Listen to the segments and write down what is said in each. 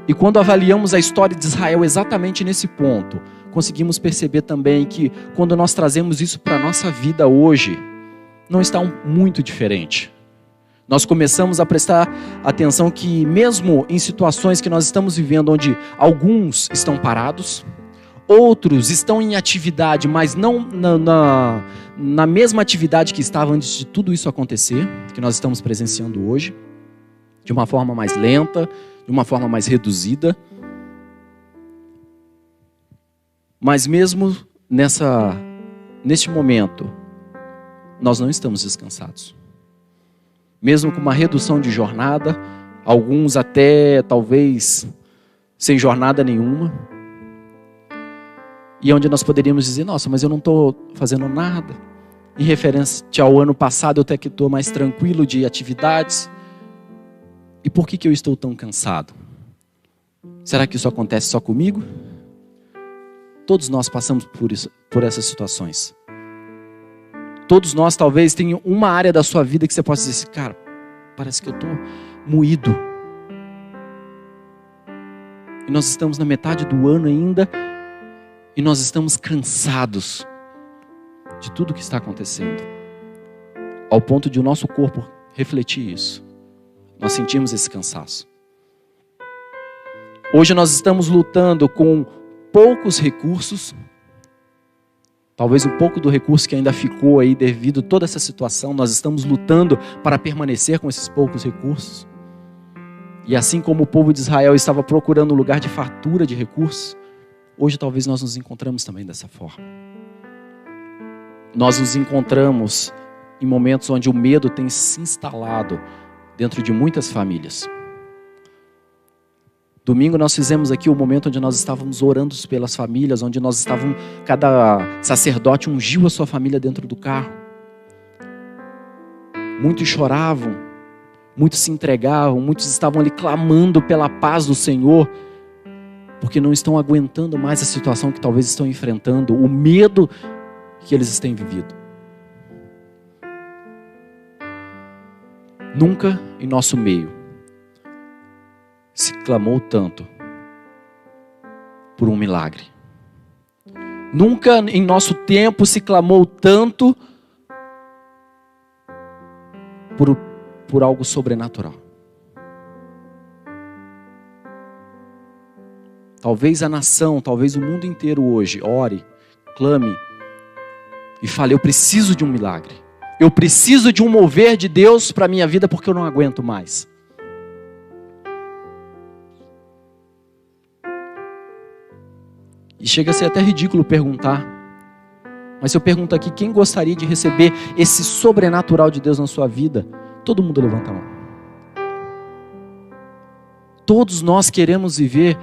E quando avaliamos a história de Israel exatamente nesse ponto, conseguimos perceber também que quando nós trazemos isso para a nossa vida hoje, não está muito diferente. Nós começamos a prestar atenção que mesmo em situações que nós estamos vivendo, onde alguns estão parados, outros estão em atividade, mas não na mesma atividade que estava antes de tudo isso acontecer, que nós estamos presenciando hoje, de uma forma mais lenta, de uma forma mais reduzida. Mas mesmo neste momento, nós não estamos descansados. Mesmo com uma redução de jornada, alguns até talvez sem jornada nenhuma, e onde nós poderíamos dizer, nossa, mas eu não estou fazendo nada. Em referência ao ano passado, eu até que estou mais tranquilo de atividades. E por que eu estou tão cansado? Será que isso acontece só comigo? Todos nós passamos por essas situações. Todos nós talvez tenham uma área da sua vida que você possa dizer assim, cara, parece que eu estou moído. E nós estamos na metade do ano ainda e nós estamos cansados de tudo que está acontecendo. Ao ponto de o nosso corpo refletir isso. Nós sentimos esse cansaço. Hoje nós estamos lutando com poucos recursos. Talvez um pouco do recurso que ainda ficou aí devido a toda essa situação. Nós estamos lutando para permanecer com esses poucos recursos. E assim como o povo de Israel estava procurando um lugar de fartura de recursos, hoje talvez nós nos encontramos também dessa forma. Nós nos encontramos em momentos onde o medo tem se instalado dentro de muitas famílias. Domingo nós fizemos aqui o momento onde nós estávamos orando pelas famílias, onde nós estávamos, cada sacerdote ungiu a sua família dentro do carro. Muitos choravam, muitos se entregavam, muitos estavam ali clamando pela paz do Senhor, porque não estão aguentando mais a situação que talvez estão enfrentando, o medo que eles têm vivido. Nunca em nosso meio se clamou tanto por um milagre. Nunca em nosso tempo se clamou tanto por algo sobrenatural. Talvez a nação, talvez o mundo inteiro hoje ore, clame e fale, eu preciso de um milagre. Eu preciso de um mover de Deus para a minha vida porque eu não aguento mais. E chega a ser até ridículo perguntar. Mas se eu pergunto aqui, quem gostaria de receber esse sobrenatural de Deus na sua vida? Todo mundo levanta a mão. Todos nós queremos viver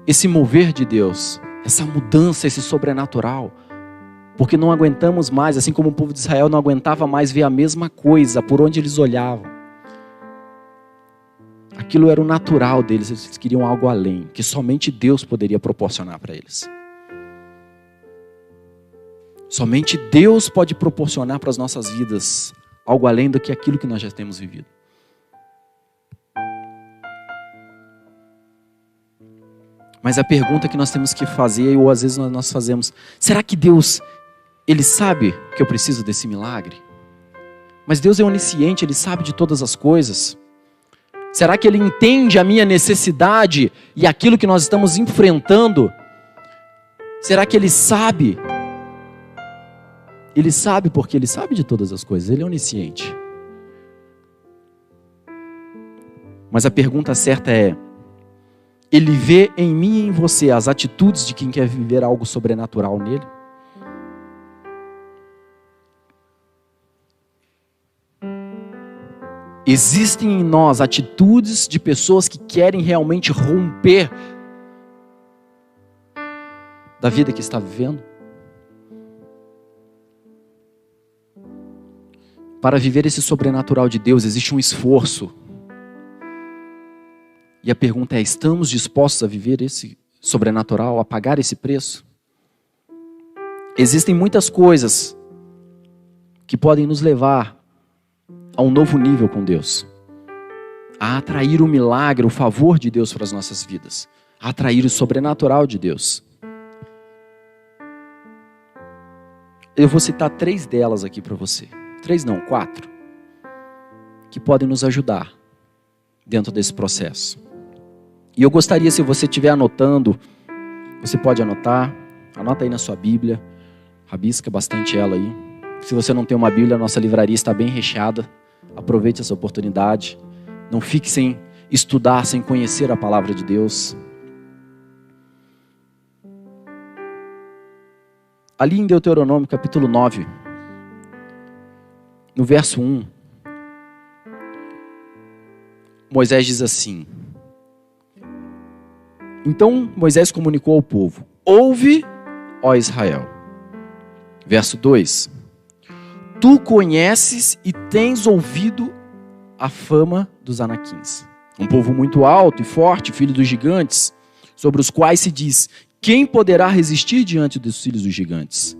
esse mover de Deus, essa mudança, esse sobrenatural. Porque não aguentamos mais, assim como o povo de Israel não aguentava mais ver a mesma coisa por onde eles olhavam. Aquilo era o natural deles, eles queriam algo além, que somente Deus poderia proporcionar para eles. Somente Deus pode proporcionar para as nossas vidas algo além do que aquilo que nós já temos vivido. Mas a pergunta que nós temos que fazer, ou às vezes nós fazemos, será que Deus, Ele sabe que eu preciso desse milagre? Mas Deus é onisciente, Ele sabe de todas as coisas. Será que Ele entende a minha necessidade e aquilo que nós estamos enfrentando? Será que Ele sabe? Ele sabe porque Ele sabe de todas as coisas, Ele é onisciente. Mas a pergunta certa é, Ele vê em mim e em você as atitudes de quem quer viver algo sobrenatural nele? Existem em nós atitudes de pessoas que querem realmente romper da vida que está vivendo? Para viver esse sobrenatural de Deus existe um esforço. E a pergunta é, estamos dispostos a viver esse sobrenatural, a pagar esse preço? Existem muitas coisas que podem nos levar a um novo nível com Deus, a atrair o milagre, o favor de Deus para as nossas vidas, a atrair o sobrenatural de Deus. Eu vou citar 3 delas aqui para você. 3 não, 4. Que podem nos ajudar dentro desse processo. E eu gostaria, se você estiver anotando, você pode anotar. Anota aí na sua Bíblia. Rabisca bastante ela aí. Se você não tem uma Bíblia, a nossa livraria está bem recheada. Aproveite essa oportunidade. Não fique sem estudar, sem conhecer a palavra de Deus. Ali em Deuteronômio, capítulo 9, no verso 1, Moisés diz assim: Então Moisés comunicou ao povo: Ouve, ó Israel. Verso 2: Tu conheces e tens ouvido a fama dos anaquins, um povo muito alto e forte, filho dos gigantes, sobre os quais se diz: Quem poderá resistir diante dos filhos dos gigantes?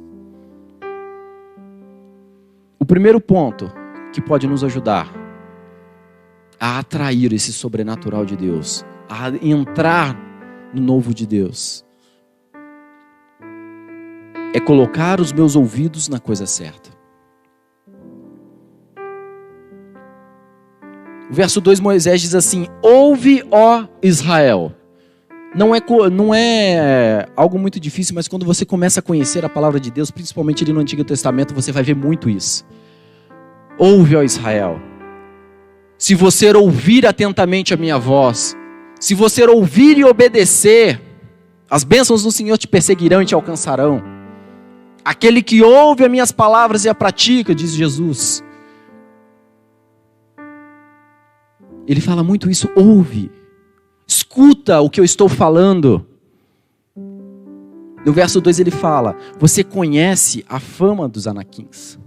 O primeiro ponto que pode nos ajudar a atrair esse sobrenatural de Deus, a entrar no novo de Deus, é colocar os meus ouvidos na coisa certa. O verso 2, Moisés diz assim: Ouve, ó Israel. Não é algo muito difícil, mas quando você começa a conhecer a palavra de Deus, principalmente ali no Antigo Testamento, você vai ver muito isso. Ouve, ó Israel. Se você ouvir atentamente a minha voz, se você ouvir e obedecer, as bênçãos do Senhor te perseguirão e te alcançarão. Aquele que ouve as minhas palavras e a pratica, diz Jesus. Ele fala muito isso: ouve. Escuta o que eu estou falando. No verso 2 ele fala: Você conhece a fama dos anaquins.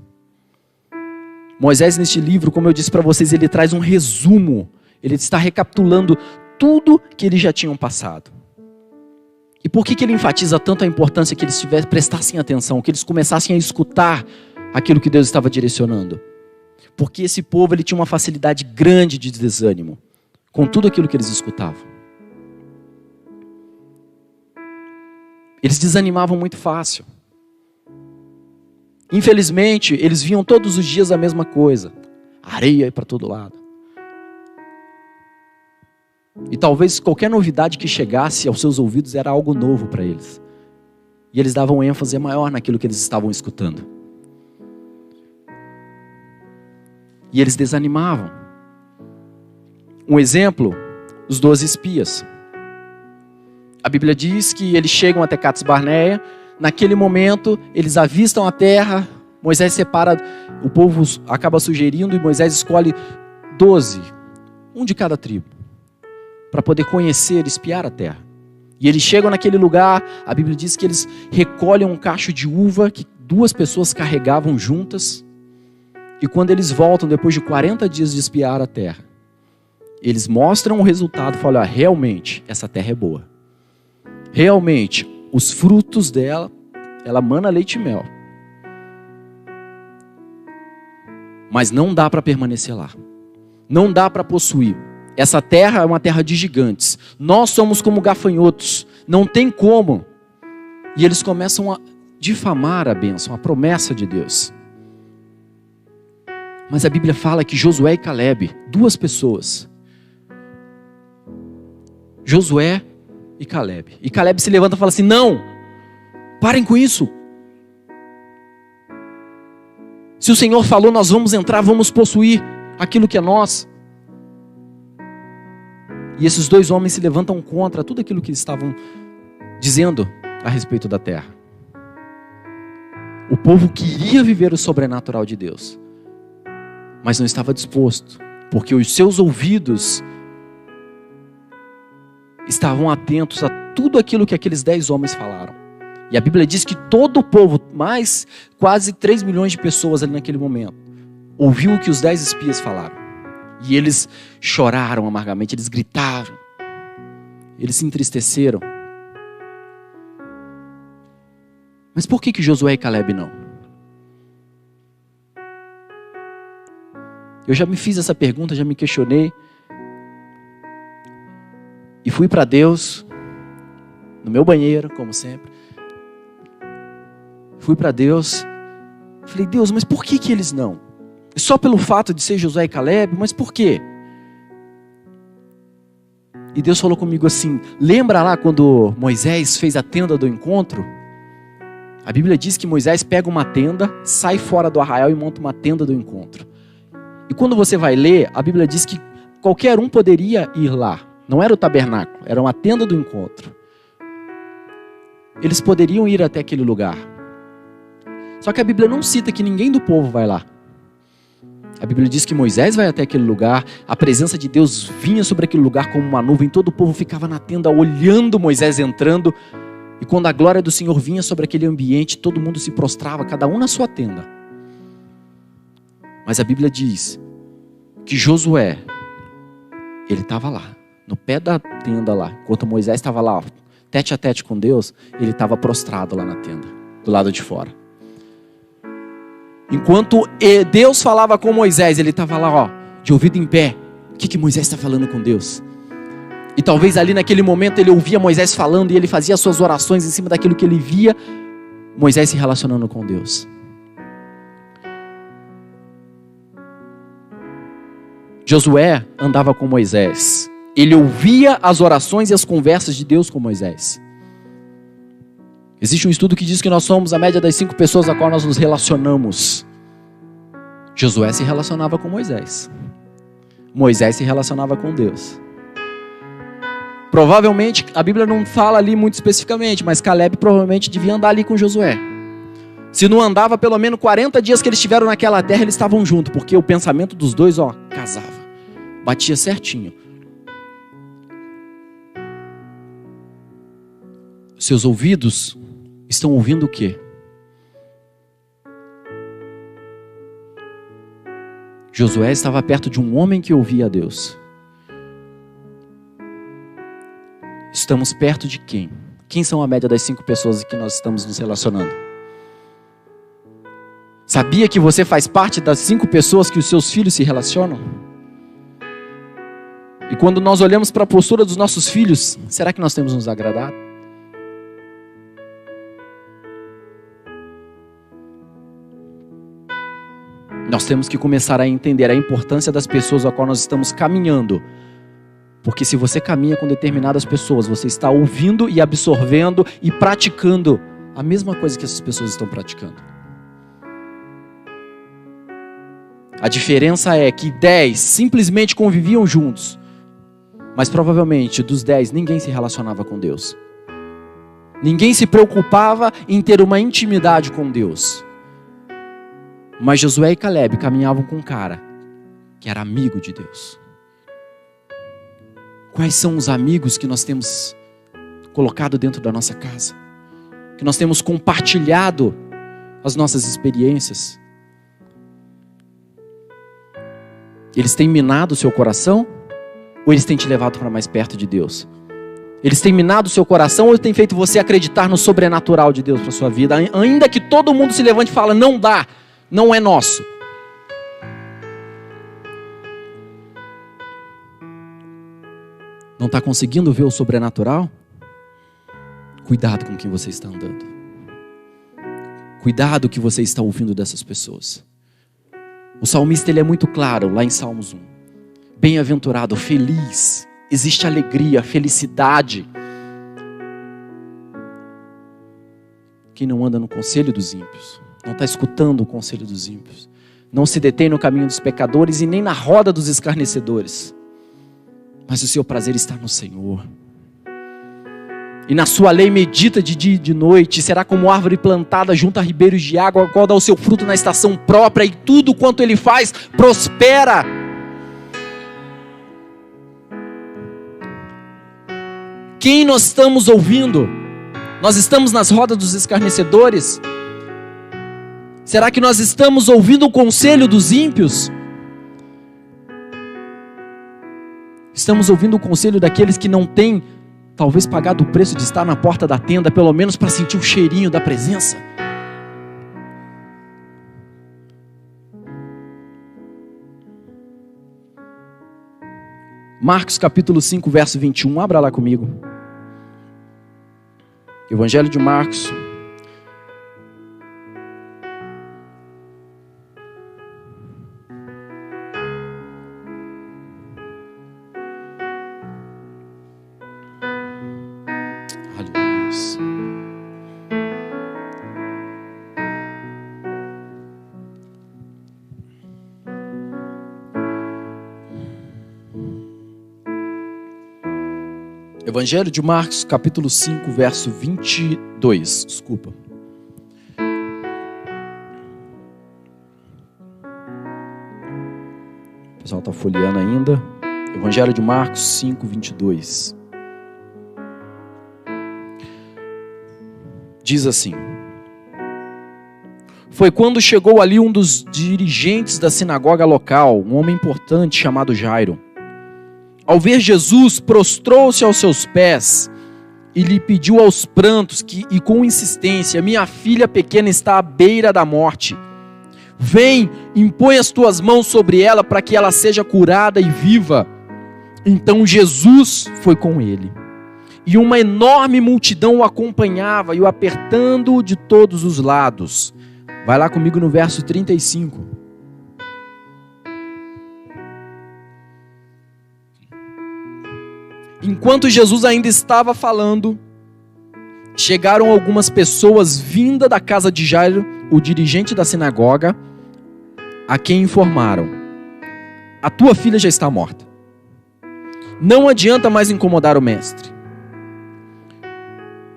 Moisés, neste livro, como eu disse para vocês, ele traz um resumo. Ele está recapitulando tudo que eles já tinham passado. E por que ele enfatiza tanto a importância que eles prestassem atenção, que eles começassem a escutar aquilo que Deus estava direcionando? Porque esse povo ele tinha uma facilidade grande de desânimo com tudo aquilo que eles escutavam. Eles desanimavam muito fácil. Infelizmente, eles viam todos os dias a mesma coisa. Areia para todo lado. E talvez qualquer novidade que chegasse aos seus ouvidos era algo novo para eles. E eles davam ênfase maior naquilo que eles estavam escutando. E eles desanimavam. Um exemplo, os 12 espias. A Bíblia diz que eles chegam até Cades Barneia. Naquele momento, eles avistam a terra. Moisés separa, o povo acaba sugerindo e Moisés escolhe 12, um de cada tribo, para poder conhecer, espiar a terra. E eles chegam naquele lugar, a Bíblia diz que eles recolhem um cacho de uva que 2 pessoas carregavam juntas. E quando eles voltam, depois de 40 dias de espiar a terra, eles mostram o resultado e falam: realmente, essa terra é boa. Realmente, os frutos dela, ela mana leite e mel. Mas não dá para permanecer lá. Não dá para possuir. Essa terra é uma terra de gigantes. Nós somos como gafanhotos. Não tem como. E eles começam a difamar a bênção, a promessa de Deus. Mas a Bíblia fala que Josué e Calebe, 2 pessoas. Josué e Calebe. E Calebe se levanta e fala assim: não, parem com isso. Se o Senhor falou, nós vamos entrar, vamos possuir aquilo que é nosso. E esses 2 homens se levantam contra tudo aquilo que eles estavam dizendo a respeito da terra. O povo queria viver o sobrenatural de Deus, mas não estava disposto, porque os seus ouvidos estavam atentos a tudo aquilo que aqueles 10 homens falaram. E a Bíblia diz que todo o povo, mais quase 3 milhões de pessoas ali naquele momento, ouviu o que os 10 espias falaram. E eles choraram amargamente, eles gritaram, eles se entristeceram. Mas por que Josué e Calebe não? Eu já me fiz essa pergunta, já me questionei. E fui para Deus, no meu banheiro, como sempre. Fui para Deus. Falei, Deus, mas por que eles não? Só pelo fato de ser Josué e Caleb, mas por quê? E Deus falou comigo assim, lembra lá quando Moisés fez a tenda do encontro? A Bíblia diz que Moisés pega uma tenda, sai fora do arraial e monta uma tenda do encontro. E quando você vai ler, a Bíblia diz que qualquer um poderia ir lá. Não era o tabernáculo, era uma tenda do encontro. Eles poderiam ir até aquele lugar. Só que a Bíblia não cita que ninguém do povo vai lá. A Bíblia diz que Moisés vai até aquele lugar, a presença de Deus vinha sobre aquele lugar como uma nuvem, todo o povo ficava na tenda olhando Moisés entrando, e quando a glória do Senhor vinha sobre aquele ambiente, todo mundo se prostrava, cada um na sua tenda. Mas a Bíblia diz que Josué, ele estava lá, no pé da tenda lá, enquanto Moisés estava lá, ó, tete a tete com Deus, ele estava prostrado lá na tenda, do lado de fora. Enquanto Deus falava com Moisés, ele estava lá, ó, de ouvido em pé. O que Moisés está falando com Deus? E talvez ali naquele momento ele ouvia Moisés falando e ele fazia suas orações em cima daquilo que ele via, Moisés se relacionando com Deus. Josué andava com Moisés. Ele ouvia as orações e as conversas de Deus com Moisés. Existe um estudo que diz que nós somos a média das 5 pessoas a qual nós nos relacionamos. Josué se relacionava com Moisés. Moisés se relacionava com Deus. Provavelmente, a Bíblia não fala ali muito especificamente, mas Caleb provavelmente devia andar ali com Josué. Se não andava, pelo menos 40 dias que eles estiveram naquela terra, eles estavam juntos, porque o pensamento dos dois, ó, casava. Batia certinho. Seus ouvidos estão ouvindo o quê? Josué estava perto de um homem que ouvia a Deus. Estamos perto de quem? Quem são a média das 5 pessoas que nós estamos nos relacionando? Sabia que você faz parte das 5 pessoas que os seus filhos se relacionam? E quando nós olhamos para a postura dos nossos filhos, será que nós temos nos agradado? Nós temos que começar a entender a importância das pessoas a qual nós estamos caminhando. Porque se você caminha com determinadas pessoas, você está ouvindo e absorvendo e praticando a mesma coisa que essas pessoas estão praticando. A diferença é que 10 simplesmente conviviam juntos, mas provavelmente dos 10 ninguém se relacionava com Deus. Ninguém se preocupava em ter uma intimidade com Deus. Mas Josué e Caleb caminhavam com um cara que era amigo de Deus. Quais são os amigos que nós temos colocado dentro da nossa casa? Que nós temos compartilhado as nossas experiências? Eles têm minado o seu coração? Ou eles têm te levado para mais perto de Deus? Eles têm minado o seu coração ou têm feito você acreditar no sobrenatural de Deus para a sua vida? Ainda que todo mundo se levante e fale, não dá. Não é nosso. Não está conseguindo ver o sobrenatural? Cuidado com quem você está andando. Cuidado que você está ouvindo dessas pessoas. O salmista ele é muito claro lá em Salmos 1. Bem-aventurado, feliz. Existe alegria, felicidade. Quem não anda no conselho dos ímpios. Não está escutando o conselho dos ímpios. Não se detém no caminho dos pecadores e nem na roda dos escarnecedores. Mas o seu prazer está no Senhor. E na sua lei medita de dia e de noite. Será como árvore plantada junto a ribeiros de água, a qual dá o seu fruto na estação própria, e tudo quanto ele faz prospera. Quem nós estamos ouvindo? Nós estamos nas rodas dos escarnecedores? Será que nós estamos ouvindo o conselho dos ímpios? Estamos ouvindo o conselho daqueles que não têm, talvez, pagado o preço de estar na porta da tenda, pelo menos para sentir o cheirinho da presença? Marcos capítulo 5, verso 21. Abra lá comigo. Evangelho de Marcos. Evangelho de Marcos, capítulo 5, verso 22. Desculpa. O pessoal está folheando ainda. Evangelho de Marcos 5, 22. Diz assim: foi quando chegou ali um dos dirigentes da sinagoga local, um homem importante chamado Jairo. Ao ver Jesus, prostrou-se aos seus pés e lhe pediu aos prantos e com insistência: minha filha pequena está à beira da morte. Vem, impõe as tuas mãos sobre ela para que ela seja curada e viva. Então Jesus foi com ele. E uma enorme multidão o acompanhava e o apertando de todos os lados. Vai lá comigo no verso 35. Enquanto Jesus ainda estava falando, chegaram algumas pessoas vindas da casa de Jairo, o dirigente da sinagoga, a quem informaram: a tua filha já está morta. Não adianta mais incomodar o mestre.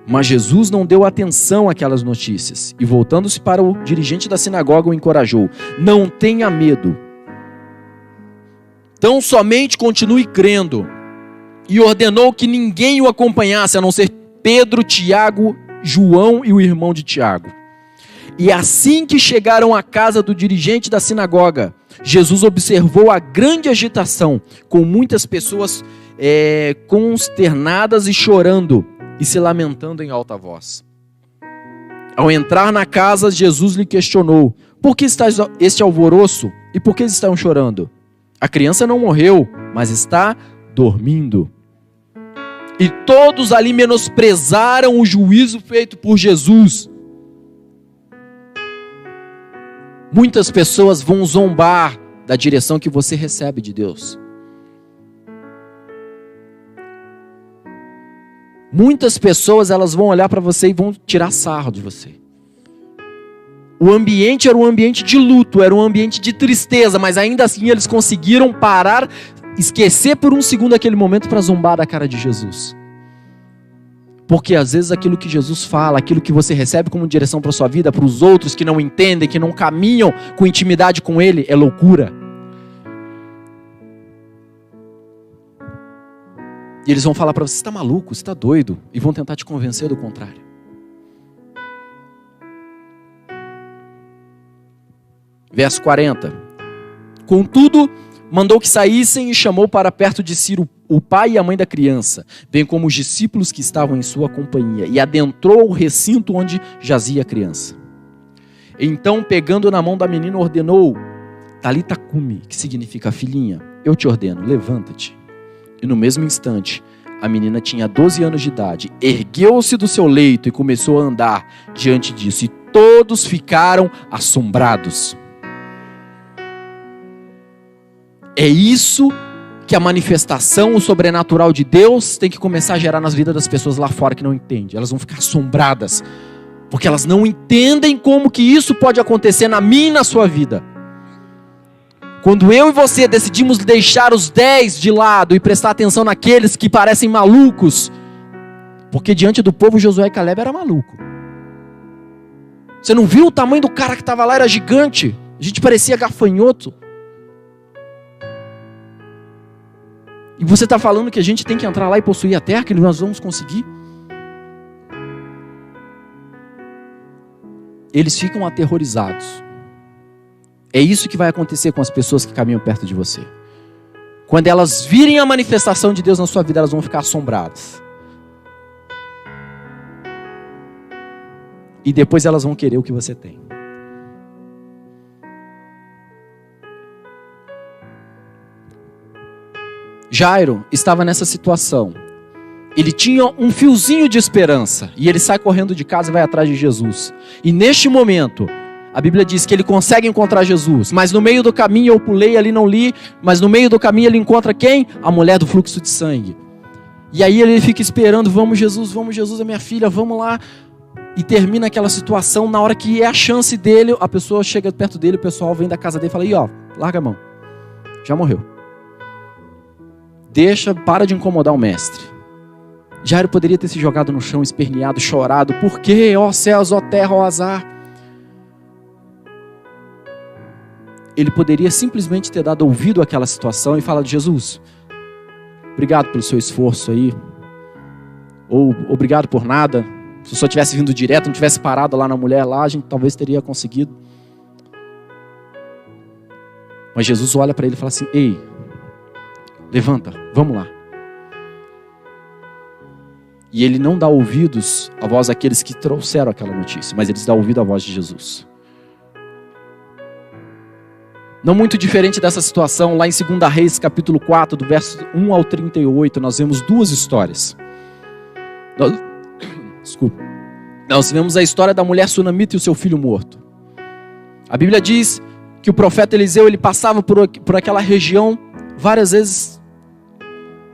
Mas Jesus não deu atenção àquelas notícias e, voltando-se para o dirigente da sinagoga, o encorajou: não tenha medo. Tão somente continue crendo. E ordenou que ninguém o acompanhasse, a não ser Pedro, Tiago, João e o irmão de Tiago. E assim que chegaram à casa do dirigente da sinagoga, Jesus observou a grande agitação, com muitas pessoas consternadas e chorando e se lamentando em alta voz. Ao entrar na casa, Jesus lhe questionou: por que está este alvoroço e por que eles estão chorando? A criança não morreu, mas está dormindo. E todos ali menosprezaram o juízo feito por Jesus. Muitas pessoas vão zombar da direção que você recebe de Deus. Muitas pessoas, elas vão olhar para você e vão tirar sarro de você. O ambiente era um ambiente de luto, era um ambiente de tristeza, mas ainda assim eles conseguiram parar, esquecer por um segundo aquele momento para zombar da cara de Jesus. Porque às vezes aquilo que Jesus fala, aquilo que você recebe como direção para a sua vida, para os outros que não entendem, que não caminham com intimidade com Ele, é loucura. E eles vão falar para você: você está maluco, você está doido, e vão tentar te convencer do contrário. Verso 40. Contudo, mandou que saíssem e chamou para perto de si o pai e a mãe da criança, bem como os discípulos que estavam em sua companhia, e adentrou o recinto onde jazia a criança. Então, pegando na mão da menina, ordenou: Talita cumi, que significa filhinha, eu te ordeno, levanta-te. E no mesmo instante, a menina tinha 12 anos de idade, ergueu-se do seu leito e começou a andar diante disso, e todos ficaram assombrados. É isso que a manifestação, o sobrenatural de Deus tem que começar a gerar nas vidas das pessoas lá fora que não entendem. Elas vão ficar assombradas, porque elas não entendem como que isso pode acontecer na minha e na sua vida. Quando eu e você decidimos deixar os 10 de lado e prestar atenção naqueles que parecem malucos, porque diante do povo Josué e Caleb era maluco. Você não viu o tamanho do cara que estava lá? Era gigante. A gente parecia gafanhoto. E você está falando que a gente tem que entrar lá e possuir a terra, que nós vamos conseguir? Eles ficam aterrorizados. É isso que vai acontecer com as pessoas que caminham perto de você. Quando elas virem a manifestação de Deus na sua vida, elas vão ficar assombradas. E depois elas vão querer o que você tem. Jairo estava nessa situação. Ele tinha um fiozinho de esperança. E ele sai correndo de casa e vai atrás de Jesus. E neste momento, a Bíblia diz que ele consegue encontrar Jesus. Mas no meio do caminho, eu pulei ali, não li. Mas no meio do caminho ele encontra quem? A mulher do fluxo de sangue. E aí ele fica esperando, vamos Jesus, é minha filha, vamos lá. E termina aquela situação, na hora que é a chance dele, a pessoa chega perto dele, o pessoal vem da casa dele e fala, aí ó, larga a mão, já morreu. Para de incomodar o mestre. Jairo poderia ter se jogado no chão, esperneado, chorado, por quê? Ó céus, ó terra, ó azar. Ele poderia simplesmente ter dado ouvido àquela situação e falado, Jesus, obrigado pelo seu esforço aí, ou obrigado por nada. Se o senhor tivesse vindo direto, não tivesse parado lá na mulher lá, a gente talvez teria conseguido. Mas Jesus olha para ele e fala assim, ei, levanta, vamos lá. E ele não dá ouvidos à voz daqueles que trouxeram aquela notícia, mas eles dão ouvido à voz de Jesus. Não muito diferente dessa situação, lá em 2 Reis, capítulo 4, do verso 1 ao 38, nós vemos duas histórias. Nós vemos a história da mulher sunamita e o seu filho morto. A Bíblia diz que o profeta Eliseu, ele passava por aquela região várias vezes.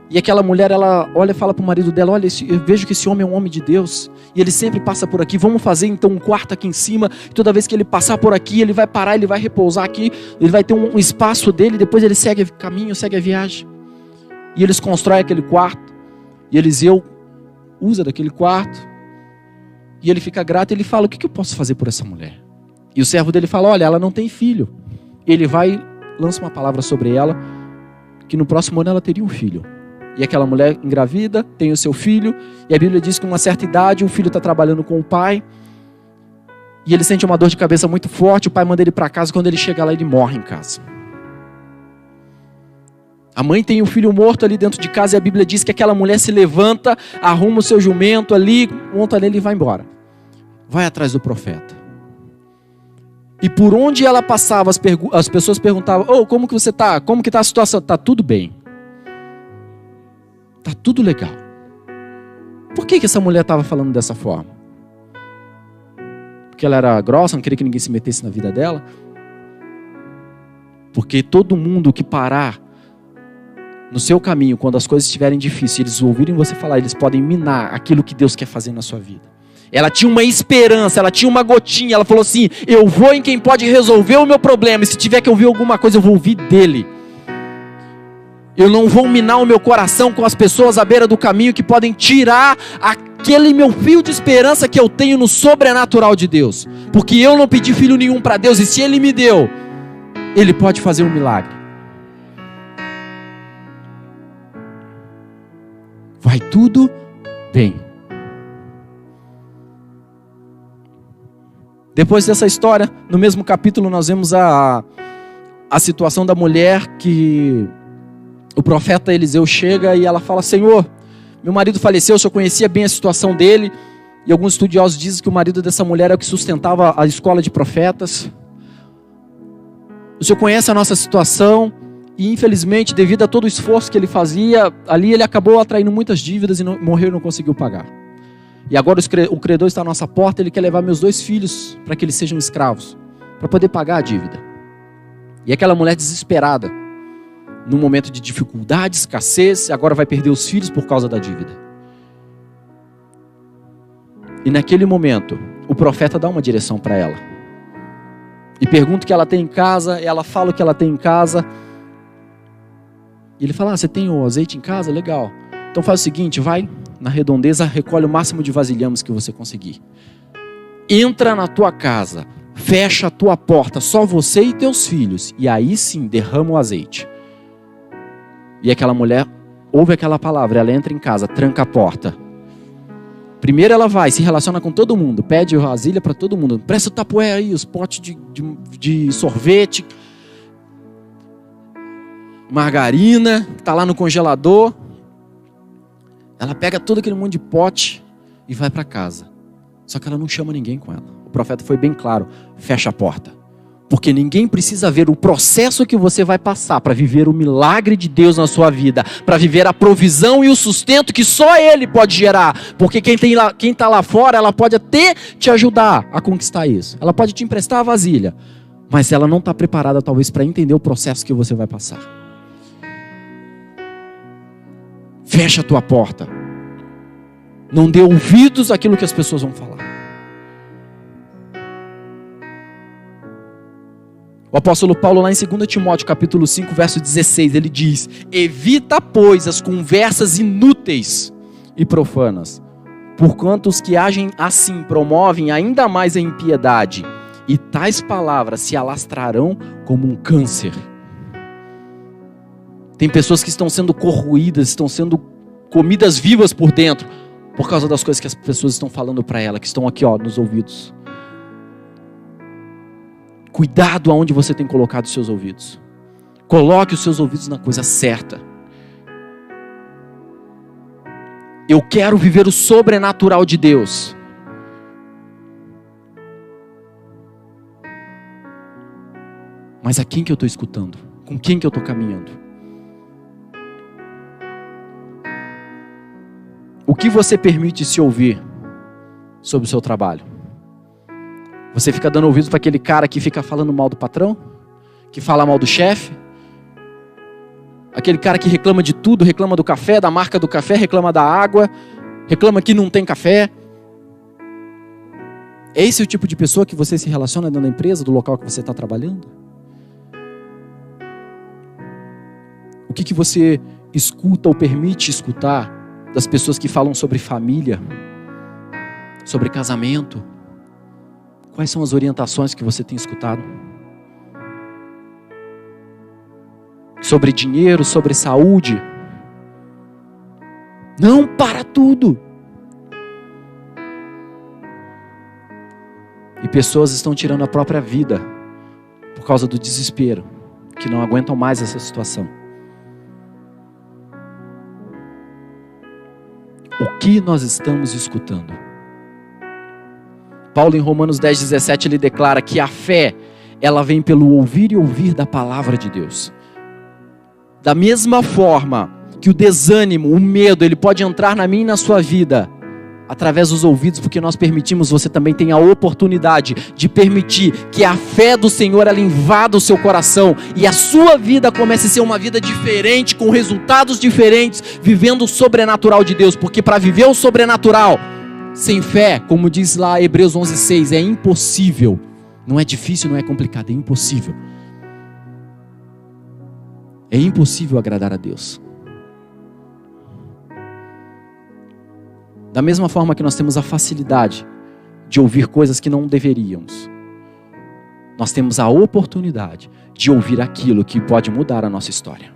E aquela mulher, ela olha e fala para o marido dela, olha, eu vejo que esse homem é um homem de Deus. E ele sempre passa por aqui, vamos fazer então um quarto aqui em cima. E toda vez que ele passar por aqui, ele vai parar, ele vai repousar aqui. Ele vai ter um espaço dele, depois ele segue o caminho, segue a viagem. E eles constroem aquele quarto. E Eliseu usa daquele quarto. E ele fica grato e ele fala, o que eu posso fazer por essa mulher? E o servo dele fala, olha, ela não tem filho. Ele vai, lança uma palavra sobre ela, que no próximo ano ela teria um filho. E aquela mulher engravida, tem o seu filho, e a Bíblia diz que com uma certa idade, o filho está trabalhando com o pai, e ele sente uma dor de cabeça muito forte, o pai manda ele para casa, quando ele chega lá, ele morre em casa. A mãe tem o filho morto ali dentro de casa, e a Bíblia diz que aquela mulher se levanta, arruma o seu jumento ali, monta nele e vai embora. Vai atrás do profeta. E por onde ela passava, as pessoas perguntavam, como que você está? Como que está a situação? Está tudo bem. Está tudo legal. Por que essa mulher estava falando dessa forma? Porque ela era grossa, não queria que ninguém se metesse na vida dela? Porque todo mundo que parar no seu caminho, quando as coisas estiverem difíceis, eles ouvirem você falar, eles podem minar aquilo que Deus quer fazer na sua vida. Ela tinha uma esperança, ela tinha uma gotinha, ela falou assim, eu vou em quem pode resolver o meu problema, e se tiver que ouvir alguma coisa, eu vou ouvir dele. Eu não vou minar o meu coração com as pessoas à beira do caminho que podem tirar aquele meu fio de esperança que eu tenho no sobrenatural de Deus. Porque eu não pedi filho nenhum para Deus, e se Ele me deu, Ele pode fazer um milagre. Vai tudo bem. Depois dessa história, no mesmo capítulo, nós vemos a situação da mulher que o profeta Eliseu chega e ela fala, Senhor, meu marido faleceu, o senhor conhecia bem a situação dele, e alguns estudiosos dizem que o marido dessa mulher é o que sustentava a escola de profetas. O senhor conhece a nossa situação, e infelizmente, devido a todo o esforço que ele fazia, ali ele acabou atraindo muitas dívidas e morreu e não conseguiu pagar. E agora o credor está à nossa porta, ele quer levar meus 2 filhos para que eles sejam escravos, para poder pagar a dívida. E aquela mulher desesperada, num momento de dificuldade, escassez, agora vai perder os filhos por causa da dívida. E naquele momento, o profeta dá uma direção para ela. E pergunta o que ela tem em casa, ela fala o que ela tem em casa. E ele fala, você tem o azeite em casa? Legal. Então faz o seguinte, vai na redondeza, recolhe o máximo de vasilhames que você conseguir. Entra na tua casa, fecha a tua porta, só você e teus filhos. E aí sim, derrama o azeite. E aquela mulher ouve aquela palavra, ela entra em casa, tranca a porta. Primeiro ela vai, se relaciona com todo mundo, pede vasilha para todo mundo. Presta o tapué aí, os potes de sorvete, margarina, está lá no congelador. Ela pega todo aquele monte de pote e vai para casa. Só que ela não chama ninguém com ela. O profeta foi bem claro, fecha a porta. Porque ninguém precisa ver o processo que você vai passar para viver o milagre de Deus na sua vida, para viver a provisão e o sustento que só Ele pode gerar. Porque quem está lá fora, ela pode até te ajudar a conquistar isso. Ela pode te emprestar a vasilha, mas ela não está preparada talvez para entender o processo que você vai passar. Fecha a tua porta. Não dê ouvidos àquilo que as pessoas vão falar. O apóstolo Paulo, lá em 2 Timóteo, capítulo 5, verso 16, ele diz: evita, pois, as conversas inúteis e profanas, porquanto os que agem assim promovem ainda mais a impiedade, e tais palavras se alastrarão como um câncer. Tem pessoas que estão sendo corroídas, estão sendo comidas vivas por dentro, por causa das coisas que as pessoas estão falando para ela, que estão aqui, ó, nos ouvidos. Cuidado aonde você tem colocado os seus ouvidos. Coloque os seus ouvidos na coisa certa. Eu quero viver o sobrenatural de Deus. Mas a quem que eu estou escutando? Com quem que eu estou caminhando? O que você permite se ouvir sobre o seu trabalho? Você fica dando ouvidos para aquele cara que fica falando mal do patrão? Que fala mal do chefe? Aquele cara que reclama de tudo, reclama do café, da marca do café, reclama da água, reclama que não tem café. É esse o tipo de pessoa que você se relaciona dentro da empresa, do local que você está trabalhando? O que você escuta ou permite escutar das pessoas que falam sobre família, sobre casamento? Quais são as orientações que você tem escutado? Sobre dinheiro, sobre saúde? Não, para tudo! E pessoas estão tirando a própria vida por causa do desespero, que não aguentam mais essa situação. O que nós estamos escutando? Paulo, em Romanos 10:17, ele declara que a fé, ela vem pelo ouvir e ouvir da palavra de Deus. Da mesma forma que o desânimo, o medo, ele pode entrar na minha e na sua vida, através dos ouvidos, porque nós permitimos, você também tem a oportunidade de permitir que a fé do Senhor, ela invada o seu coração, e a sua vida comece a ser uma vida diferente, com resultados diferentes, vivendo o sobrenatural de Deus, porque para viver o sobrenatural, sem fé, como diz lá Hebreus 11:6, é impossível. Não é difícil, não é complicado, é impossível. É impossível agradar a Deus. Da mesma forma que nós temos a facilidade de ouvir coisas que não deveríamos, nós temos a oportunidade de ouvir aquilo que pode mudar a nossa história.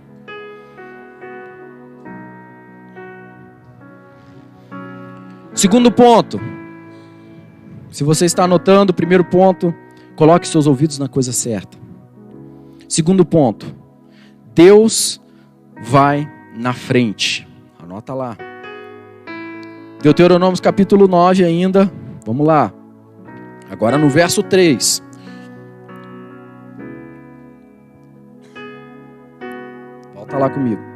Segundo ponto, se você está anotando, primeiro ponto, coloque seus ouvidos na coisa certa. Segundo ponto, Deus vai na frente. Anota lá. Deuteronômio capítulo 9 ainda, vamos lá. Agora no verso 3. Volta lá comigo.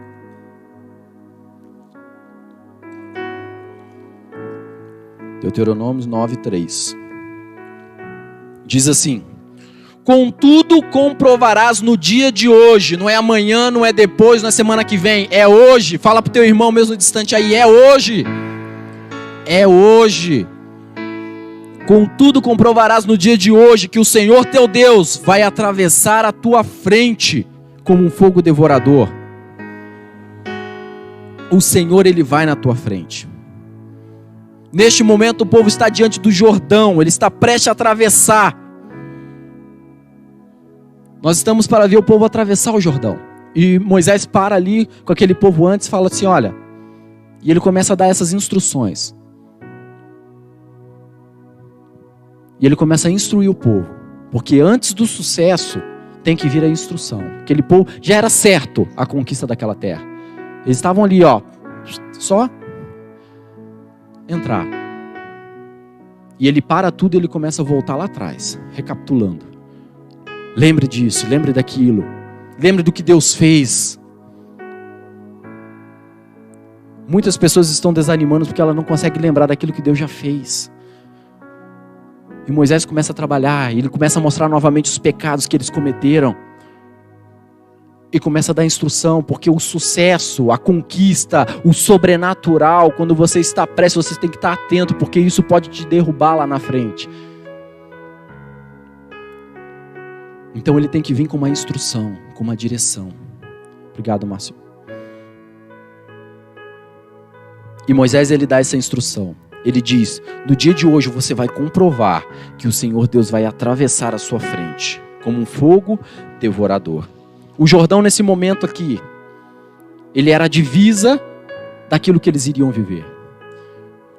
Deuteronômio 9:3. Diz assim: contudo comprovarás no dia de hoje, não é amanhã, não é depois, não é semana que vem, é hoje. Fala pro teu irmão mesmo distante aí, é hoje. É hoje. Contudo comprovarás no dia de hoje que o Senhor teu Deus vai atravessar a tua frente como um fogo devorador. O Senhor, ele vai na tua frente. Neste momento o povo está diante do Jordão, ele está prestes a atravessar. Nós estamos para ver o povo atravessar o Jordão. E Moisés para ali com aquele povo antes e fala assim, olha, e ele começa a dar essas instruções. E ele começa a instruir o povo, porque antes do sucesso tem que vir a instrução. Aquele povo já era certo a conquista daquela terra. Eles estavam ali, ó, só entrar. E ele para tudo e ele começa a voltar lá atrás, recapitulando. Lembre disso, lembre daquilo. Lembre do que Deus fez. Muitas pessoas estão desanimando porque ela não consegue lembrar daquilo que Deus já fez. E Moisés começa a trabalhar, e ele começa a mostrar novamente os pecados que eles cometeram. E começa a dar instrução, porque o sucesso, a conquista, o sobrenatural, quando você está prestes, você tem que estar atento, porque isso pode te derrubar lá na frente. Então ele tem que vir com uma instrução, com uma direção. Obrigado, Márcio. E Moisés, ele dá essa instrução. Ele diz: no dia de hoje você vai comprovar que o Senhor Deus vai atravessar a sua frente, como um fogo devorador. O Jordão, nesse momento aqui, ele era a divisa daquilo que eles iriam viver.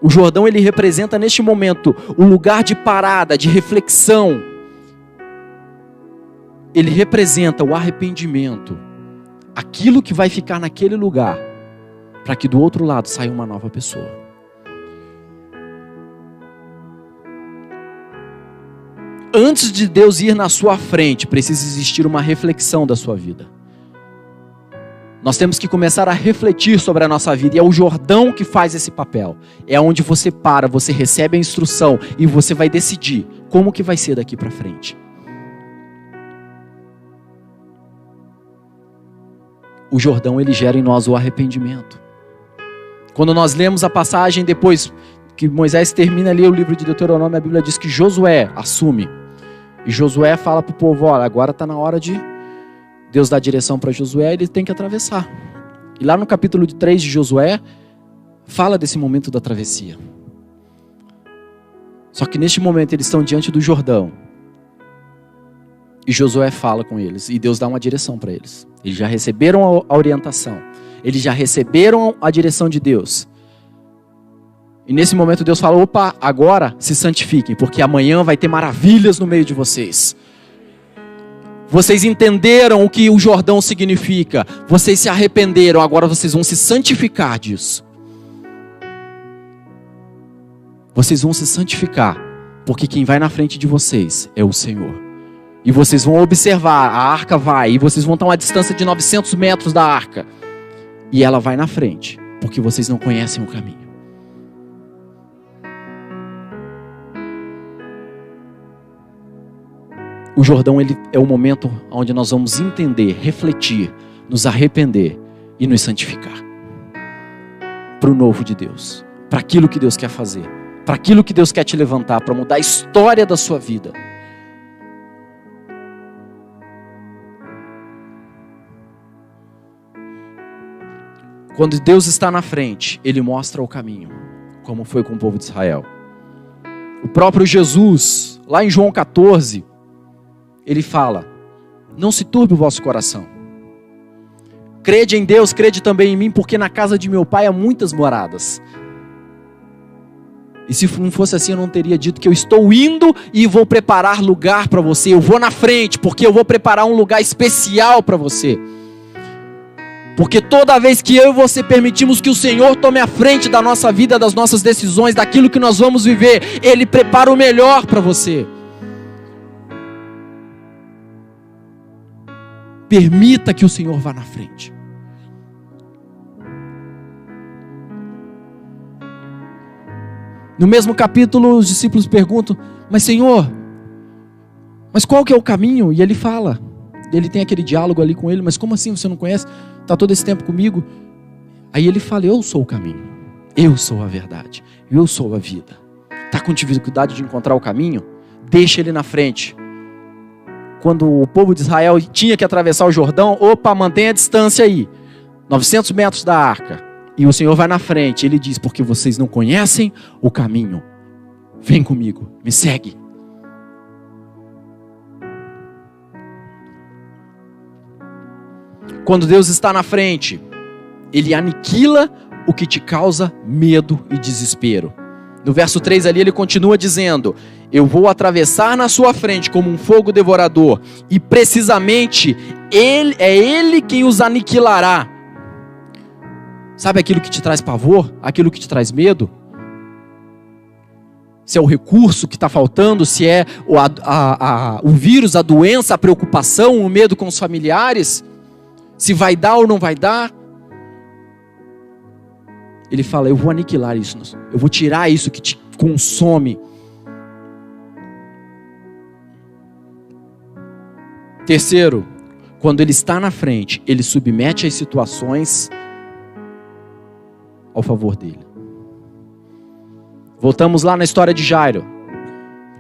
O Jordão, ele representa neste momento o lugar de parada, de reflexão. Ele representa o arrependimento, aquilo que vai ficar naquele lugar, para que do outro lado saia uma nova pessoa. Antes de Deus ir na sua frente, precisa existir uma reflexão da sua vida. Nós temos que começar a refletir sobre a nossa vida, e é o Jordão que faz esse papel. É onde você para, você recebe a instrução e você vai decidir como que vai ser daqui para frente. O Jordão, ele gera em nós o arrependimento. Quando nós lemos a passagem depois que Moisés termina ali o livro de Deuteronômio, a Bíblia diz que Josué assume. E Josué fala para o povo: olha, agora está na hora de Deus dar direção para Josué, ele tem que atravessar. E lá no capítulo 3 de Josué, fala desse momento da travessia. Só que neste momento eles estão diante do Jordão. E Josué fala com eles, e Deus dá uma direção para eles. Eles já receberam a orientação. Eles já receberam a direção de Deus. E nesse momento Deus fala: opa, agora se santifiquem, porque amanhã vai ter maravilhas no meio de vocês. Vocês entenderam o que o Jordão significa. Vocês se arrependeram, agora vocês vão se santificar disso. Vocês vão se santificar, porque quem vai na frente de vocês é o Senhor. E vocês vão observar, a arca vai, e vocês vão estar a uma distância de 900 metros da arca. E ela vai na frente, porque vocês não conhecem o caminho. O Jordão, ele é o momento onde nós vamos entender, refletir, nos arrepender e nos santificar. Para o novo de Deus, para aquilo que Deus quer fazer, para aquilo que Deus quer te levantar, para mudar a história da sua vida. Quando Deus está na frente, Ele mostra o caminho, como foi com o povo de Israel. O próprio Jesus, lá em João 14, Ele fala: não se turbe o vosso coração. Crede em Deus, crede também em mim, porque na casa de meu pai há muitas moradas. E se não fosse assim, eu não teria dito que eu estou indo e vou preparar lugar para você. Eu vou na frente, porque eu vou preparar um lugar especial para você. Porque toda vez que eu e você permitimos que o Senhor tome a frente da nossa vida, das nossas decisões, daquilo que nós vamos viver, Ele prepara o melhor para você. Permita que o Senhor vá na frente. No mesmo capítulo, os discípulos perguntam: mas Senhor, mas qual que é o caminho? E Ele fala, ele tem aquele diálogo ali com ele: mas como assim você não conhece? Está todo esse tempo comigo? Aí Ele fala: eu sou o caminho, eu sou a verdade, eu sou a vida. Está com dificuldade de encontrar o caminho? Deixa Ele na frente. Quando o povo de Israel tinha que atravessar o Jordão, opa, mantenha a distância aí, 900 metros da arca. E o Senhor vai na frente, Ele diz: porque vocês não conhecem o caminho, vem comigo, me segue. Quando Deus está na frente, Ele aniquila o que te causa medo e desespero. No verso 3 ali, Ele continua dizendo: eu vou atravessar na sua frente como um fogo devorador, e precisamente Ele quem os aniquilará. Sabe aquilo que te traz pavor? Aquilo que te traz medo? se é o recurso que está faltando, se é o vírus, a doença, a preocupação, o medo com os familiares, se vai dar ou não vai dar. Ele fala, eu vou aniquilar isso, eu vou tirar isso que te consome. Terceiro, quando ele está na frente, ele submete as situações ao favor dele. Voltamos lá na história de Jairo.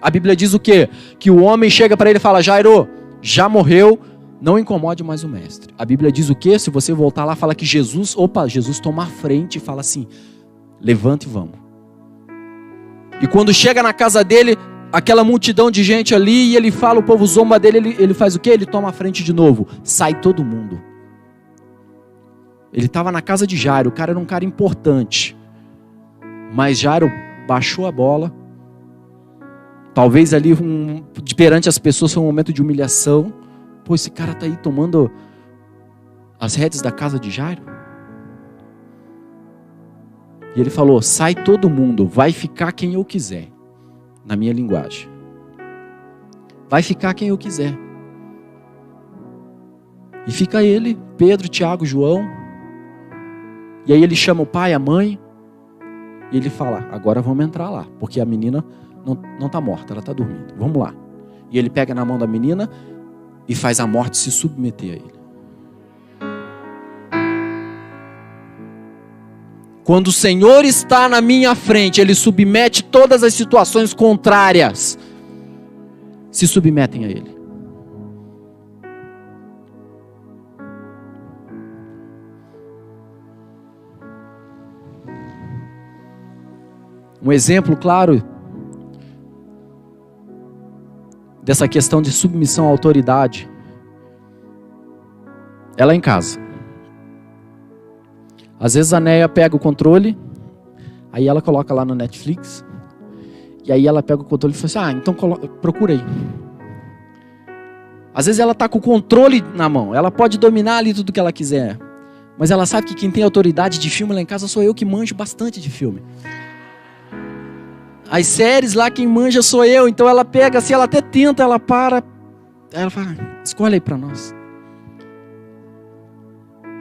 A Bíblia diz o quê? Que o homem chega para ele e fala, Jairo, já morreu, não incomode mais o mestre. A Bíblia diz o quê? Se você voltar lá, fala que Jesus toma a frente e fala assim, levanta e vamos. E quando chega na casa dele, aquela multidão de gente ali, e ele fala, o povo zomba dele, ele faz o quê? Ele toma a frente de novo. Sai todo mundo. Ele estava na casa de Jairo, o cara era um cara importante. Mas Jairo baixou a bola. Talvez ali, perante as pessoas, foi um momento de humilhação. Pô, esse cara está aí tomando as rédeas da casa de Jairo. E ele falou, sai todo mundo, vai ficar quem eu quiser. Na minha linguagem. Vai ficar quem eu quiser. E fica ele, Pedro, Tiago, João. E aí ele chama o pai, a mãe. E ele fala, agora vamos entrar lá. Porque a menina não está morta, ela está dormindo. Vamos lá. E ele pega na mão da menina e faz a morte se submeter a ele. Quando o Senhor está na minha frente, Ele submete todas as situações contrárias. Se submetem a Ele. Um exemplo claro dessa questão de submissão à autoridade é lá em casa. Às vezes a Neia pega o controle, aí ela coloca lá no Netflix, e aí ela pega o controle e fala assim, então procura aí. Às vezes ela está com o controle na mão, ela pode dominar ali tudo que ela quiser, mas ela sabe que quem tem autoridade de filme lá em casa sou eu, que manjo bastante de filme. As séries lá, quem manja sou eu, então ela pega assim, ela até tenta, ela para, ela fala, escolhe aí para nós.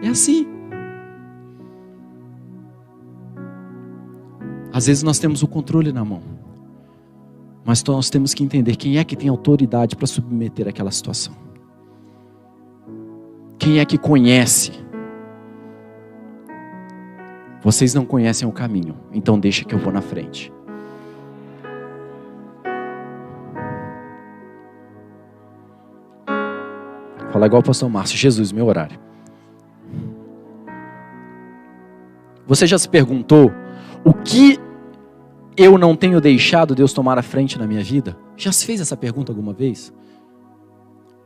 É assim. Às vezes nós temos o controle na mão, mas nós temos que entender quem é que tem autoridade para submeter aquela situação. Quem é que conhece? Vocês não conhecem o caminho, então deixa que eu vou na frente. Fala igual o pastor Márcio, Jesus, meu horário. Você já se perguntou o que eu não tenho deixado Deus tomar a frente na minha vida? Já se fez essa pergunta alguma vez?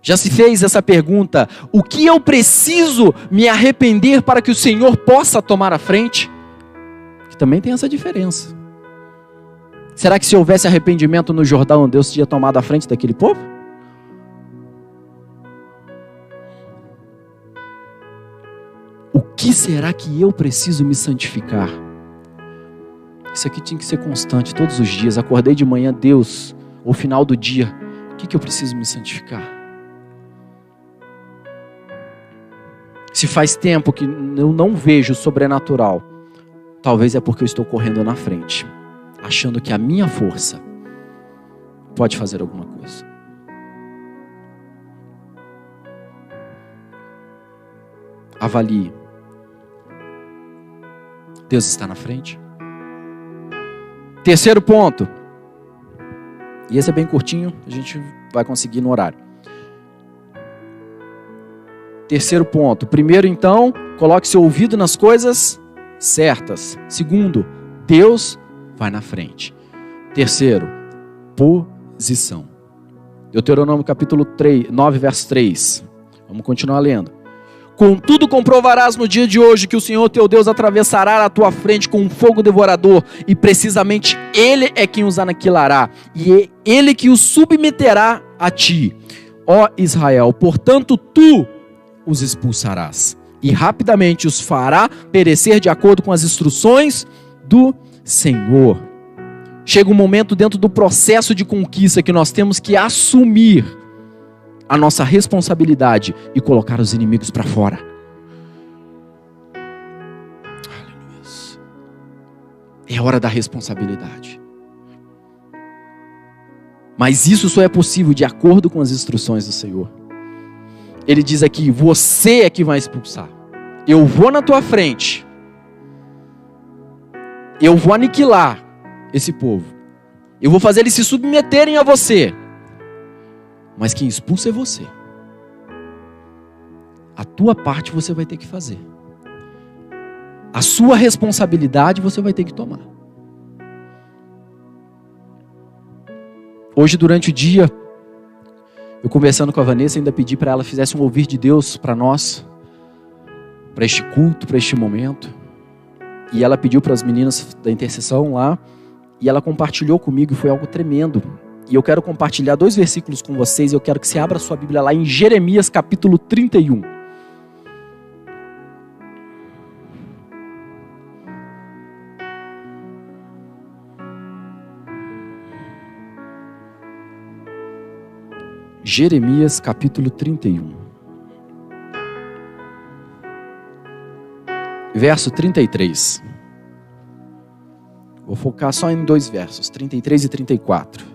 Já se fez essa pergunta, o que eu preciso me arrepender para que o Senhor possa tomar a frente? Que também tem essa diferença. Será que se houvesse arrependimento no Jordão, Deus tinha tomado a frente daquele povo? O que será que eu preciso me santificar? Isso aqui tinha que ser constante todos os dias. Acordei de manhã, Deus, ao final do dia, o que eu preciso me santificar? Se faz tempo que eu não vejo o sobrenatural, talvez é porque eu estou correndo na frente, achando que a minha força pode fazer alguma coisa. Avalie. Deus está na frente? Terceiro ponto. E esse é bem curtinho, a gente vai conseguir no horário. Terceiro ponto. Primeiro, então, coloque seu ouvido nas coisas certas. Segundo, Deus vai na frente. Terceiro, posição. Deuteronômio capítulo 9, verso 3. Vamos continuar lendo. Contudo, comprovarás no dia de hoje que o Senhor teu Deus atravessará a tua frente com um fogo devorador, e precisamente Ele é quem os aniquilará, e é Ele que os submeterá a ti, ó Israel. Portanto, tu os expulsarás, e rapidamente os fará perecer de acordo com as instruções do Senhor. chega um momento dentro do processo de conquista que nós temos que assumir a nossa responsabilidade e colocar os inimigos para fora. Aleluia. É hora da responsabilidade. Mas isso só é possível de acordo com as instruções do Senhor. Ele diz aqui, você é que vai expulsar. Eu vou na tua frente. Eu vou aniquilar esse povo. Eu vou fazer eles se submeterem a você. Mas quem expulsa é você. A tua parte você vai ter que fazer. A sua responsabilidade você vai ter que tomar. Hoje, durante o dia, eu conversando com a Vanessa, ainda pedi para ela fizesse um ouvir de Deus para nós, para este culto, para este momento. E ela pediu para as meninas da intercessão lá, e ela compartilhou comigo, e foi algo tremendo. E eu quero compartilhar 2 versículos com vocês, e eu quero que você abra a sua Bíblia lá em Jeremias capítulo 31. Jeremias capítulo 31. Verso 33. Vou focar só em 2 versos, 33 e 34.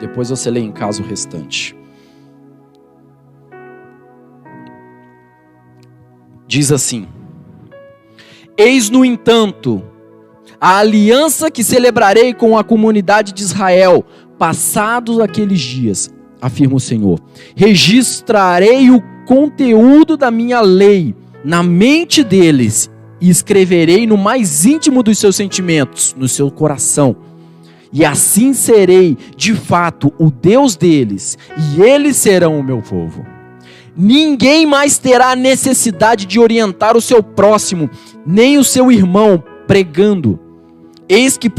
Depois você lê em casa o restante. Diz assim: eis, no entanto, a aliança que celebrarei com a comunidade de Israel, passados aqueles dias, afirma o Senhor. Registrarei o conteúdo da minha lei na mente deles e escreverei no mais íntimo dos seus sentimentos, no seu coração. E assim serei, de fato, o Deus deles, e eles serão o meu povo. Ninguém mais terá necessidade de orientar o seu próximo, nem o seu irmão, pregando: Eis que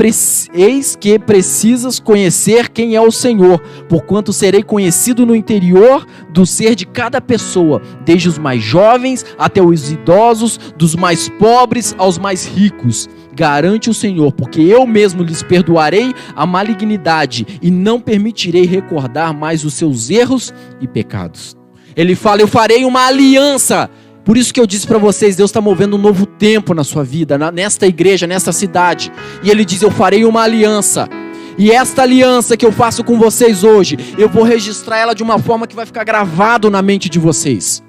precisas conhecer quem é o Senhor, porquanto serei conhecido no interior do ser de cada pessoa, desde os mais jovens até os idosos, dos mais pobres aos mais ricos. Garante o Senhor, porque eu mesmo lhes perdoarei a malignidade e não permitirei recordar mais os seus erros e pecados. Ele fala: eu farei uma aliança. Por isso que eu disse para vocês, Deus está movendo um novo tempo na sua vida, nesta igreja, nesta cidade. E Ele diz: eu farei uma aliança. E esta aliança que eu faço com vocês hoje, eu vou registrar ela de uma forma que vai ficar gravado na mente de vocês.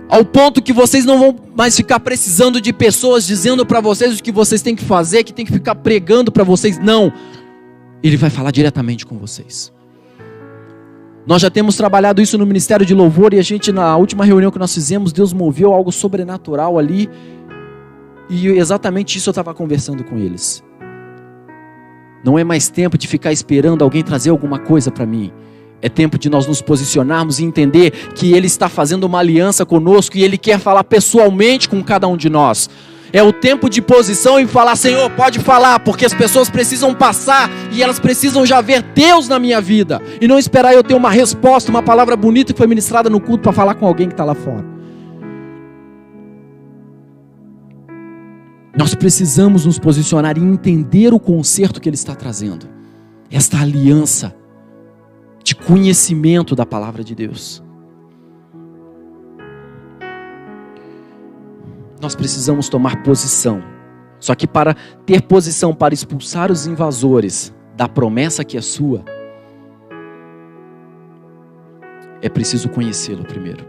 Ao ponto que vocês não vão mais ficar precisando de pessoas dizendo para vocês o que vocês têm que fazer, que tem que ficar pregando para vocês. Não. Ele vai falar diretamente com vocês. Nós já temos trabalhado isso no Ministério de Louvor, e a gente, na última reunião que nós fizemos, Deus moveu algo sobrenatural ali, e exatamente isso eu estava conversando com eles. Não é mais tempo de ficar esperando alguém trazer alguma coisa para mim. É tempo de nós nos posicionarmos e entender que Ele está fazendo uma aliança conosco, e Ele quer falar pessoalmente com cada um de nós. É o tempo de posição e falar: Senhor, pode falar, porque as pessoas precisam passar e elas precisam já ver Deus na minha vida. E não esperar eu ter uma resposta, uma palavra bonita que foi ministrada no culto para falar com alguém que está lá fora. Nós precisamos nos posicionar e entender o conserto que Ele está trazendo. Esta aliança de conhecimento da palavra de Deus. Nós precisamos tomar posição. Só que para ter posição para expulsar os invasores da promessa que é sua, é preciso conhecê-lo primeiro.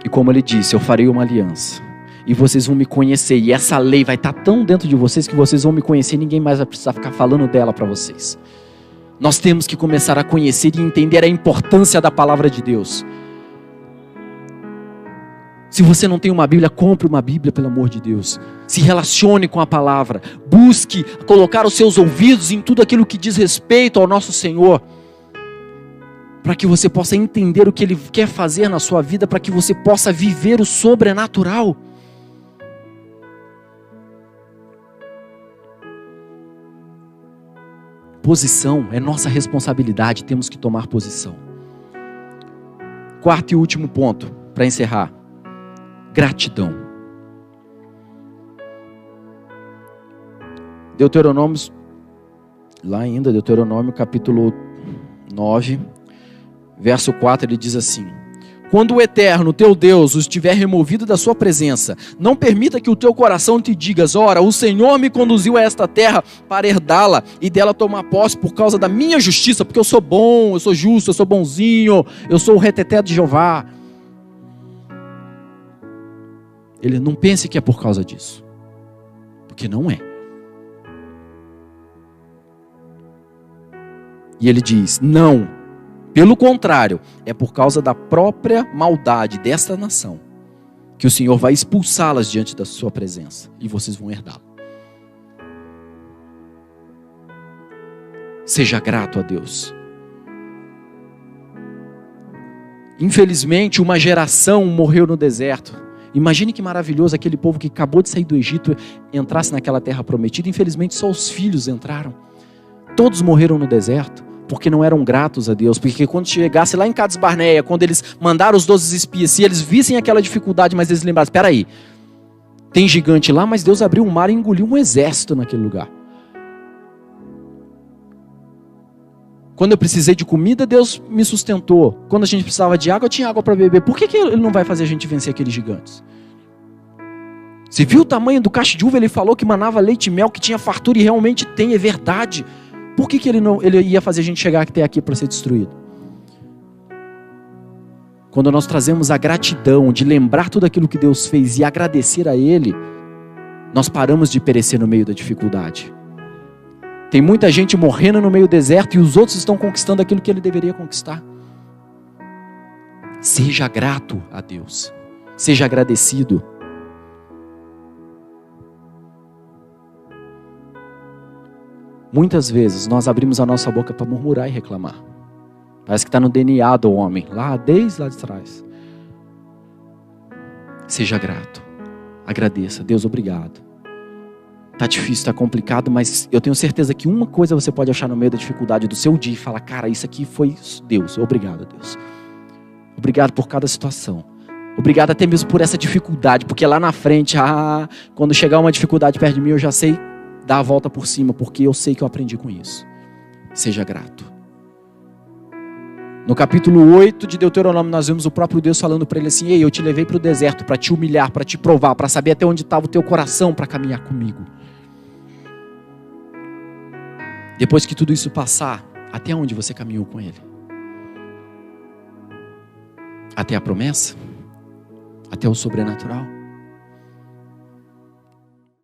E como Ele disse: eu farei uma aliança, e vocês vão me conhecer, e essa lei vai estar tão dentro de vocês que vocês vão me conhecer, e ninguém mais vai precisar ficar falando dela para vocês. Nós temos que começar a conhecer e entender a importância da palavra de Deus. Se você não tem uma Bíblia, compre uma Bíblia, pelo amor de Deus. Se relacione com a palavra. Busque colocar os seus ouvidos em tudo aquilo que diz respeito ao nosso Senhor, para que você possa entender o que Ele quer fazer na sua vida, para que você possa viver o sobrenatural. Posição é nossa responsabilidade, temos que tomar posição. 4º e último ponto, para encerrar. Gratidão. Deuteronômio, lá ainda, Deuteronômio capítulo 9, verso 4, ele diz assim: quando o Eterno, teu Deus, os tiver removido da sua presença, não permita que o teu coração te digas: ora, o Senhor me conduziu a esta terra para herdá-la e dela tomar posse por causa da minha justiça, porque eu sou bom, eu sou justo, eu sou bonzinho, eu sou o reteté de Jeová. Ele não pense que é por causa disso, porque não é. E ele diz: não. Pelo contrário, é por causa da própria maldade desta nação que o Senhor vai expulsá-las diante da sua presença e vocês vão herdá-la. Seja grato a Deus. Infelizmente, uma geração morreu no deserto. Imagine que maravilhoso aquele povo que acabou de sair do Egito entrasse naquela terra prometida. Infelizmente, só os filhos entraram. Todos morreram no deserto, porque não eram gratos a Deus. Porque quando chegasse lá em Cades Barneia, quando eles mandaram os 12 espias, se eles vissem aquela dificuldade, mas eles lembrassem: espera aí, tem gigante lá, mas Deus abriu o mar e engoliu um exército naquele lugar. Quando eu precisei de comida, Deus me sustentou. Quando a gente precisava de água, eu tinha água para beber. Por que Ele não vai fazer a gente vencer aqueles gigantes? Você viu o tamanho do cacho de uva? Ele falou que manava leite e mel, que tinha fartura, e realmente tem, é verdade. Por que ele ia fazer a gente chegar até aqui para ser destruído? Quando nós trazemos a gratidão de lembrar tudo aquilo que Deus fez e agradecer a Ele, nós paramos de perecer no meio da dificuldade. Tem muita gente morrendo no meio do deserto e os outros estão conquistando aquilo que ele deveria conquistar. Seja grato a Deus. Seja agradecido. Muitas vezes nós abrimos a nossa boca para murmurar e reclamar. Parece que está no DNA do homem, desde lá de trás. Seja grato. Agradeça. Deus, obrigado. Está difícil, está complicado, mas eu tenho certeza que uma coisa você pode achar no meio da dificuldade do seu dia e falar: cara, isso aqui foi Deus. Obrigado, Deus. Obrigado por cada situação. Obrigado até mesmo por essa dificuldade, porque lá na frente, quando chegar uma dificuldade perto de mim, eu já sei dar a volta por cima, porque eu sei que eu aprendi com isso. Seja grato. No capítulo 8 de Deuteronômio, nós vemos o próprio Deus falando para ele assim: ei, eu te levei para o deserto para te humilhar, para te provar, para saber até onde estava o teu coração, para caminhar comigo. Depois que tudo isso passar, até onde você caminhou com Ele? Até a promessa? Até o sobrenatural?